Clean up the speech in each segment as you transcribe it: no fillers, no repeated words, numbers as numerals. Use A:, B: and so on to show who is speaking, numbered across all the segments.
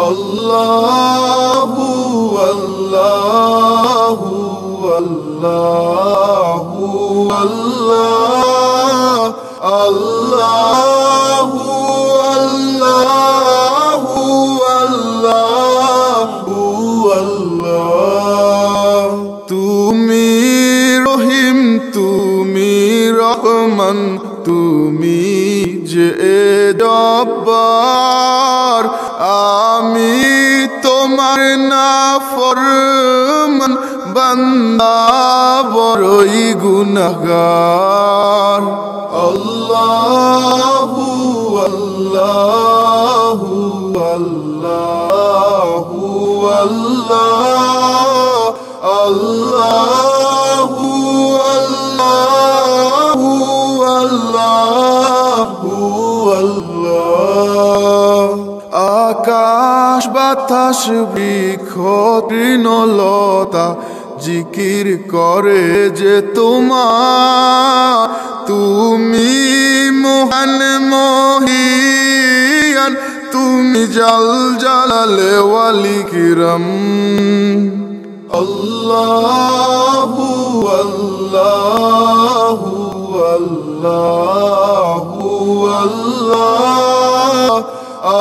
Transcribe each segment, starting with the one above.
A: আল্লাহু আল্লাহু আল্লাহু আল্লাহ আল্লাহু আল্লাহু আল্লাহু আল্লাহ। তুমি রহিম, তুমি রহমান, তুমি যে জব্বার, আমি তোমার নাফরমান বান্দা বড়ই গুনাহগার। আল্লাহু আল্লাহু আল্লাহু আল্লাহ আল্লাহু আল্লাহু আল্লাহু আল্লাহ। আকাশ বাতাস বৃক্ষ তৃণলতা জিকির করে যে তোমার, তুমি মহান মহিয়ান, তুমি জাল জালালে ওয়ালি কিরম। আল্লাহু আল্লাহু আল্লাহু আল্লাহ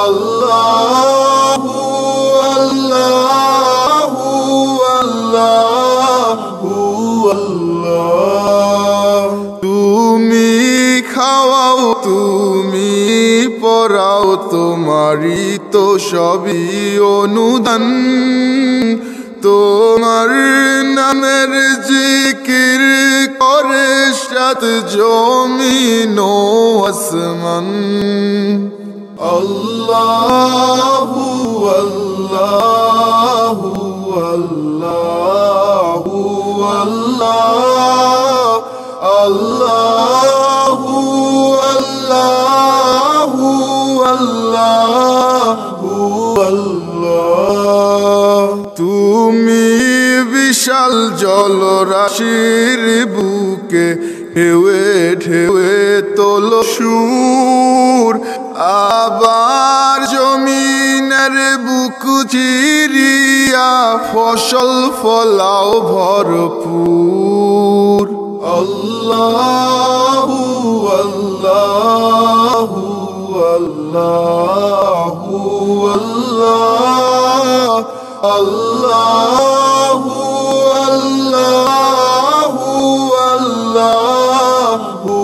A: আল্লাহু আল্লাহু আল্লাহু আল্লাহ। তুমি খাওয়াও, তুমি পরাও, তোমারই তো সবই অনুদান। তোমার নামের জিকির করে সাত জমিন ও আসমান। আল্লাহু আল্লাহু আল্লাহু আল্লাহ আল্লাহু আল্লাহু আল্লাহু আল্লাহ। তুমি বিশাল জলরাশির বুকে ঢেউয়ে ঢেউয়ে তোলো সুর, আবার জমিনের বুক চিরিয়া ফসল ফলাও ভরপুর। আল্লাহু আল্লাহু আল্লাহু আল্লাহ আল্লাহু আল্লাহু আল্লাহু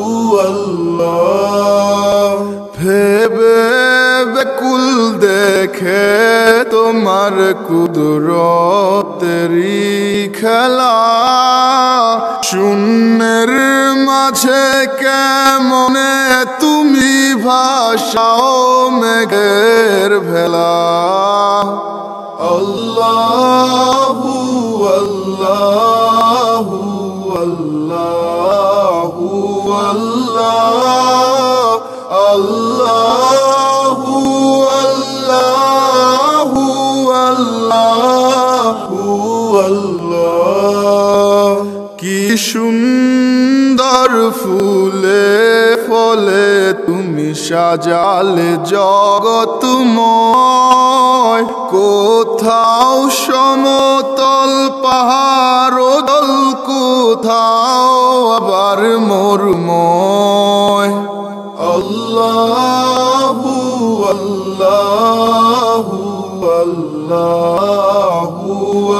A: আল্লাহ। ভেবে বেকুল দেখে তোমার কুদরতেরি খেলা, শূন্যের মাঝে কেমনে তুমি ভাসাও মেঘের ভেলা। আল্লাহু আল্লাহু আল্লাহু আল্লাহ আল্লাহু আল্লাহু আল্লাহু আল্লাহ। কি সুন্দর ফুলে ফলে তুমি সাজালে জগৎময়, কোথাও সমতল পাহাড় দল, কোথাও আবার মরুময়। আল্লাহু আল্লাহু আল্লাহু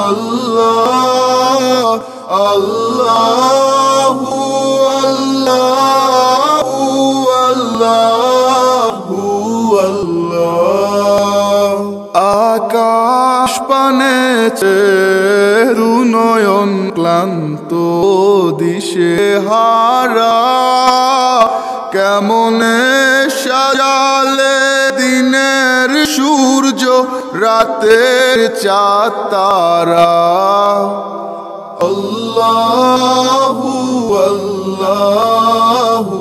A: আল্লাহ আল্লাহু আল্লাহু আল্লাহু আল্লাহ। আকাশ পানে চেরু নয়ন ক্লান্ত দিশে হারা, কেমনে সাজালে দিনের সূর্য রাতের চাঁদ তারা। আল্লাহু আল্লাহু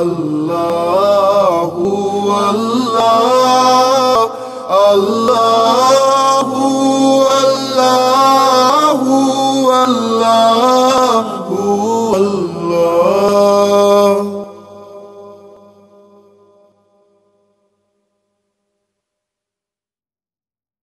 A: আল্লাহু আল্লাহ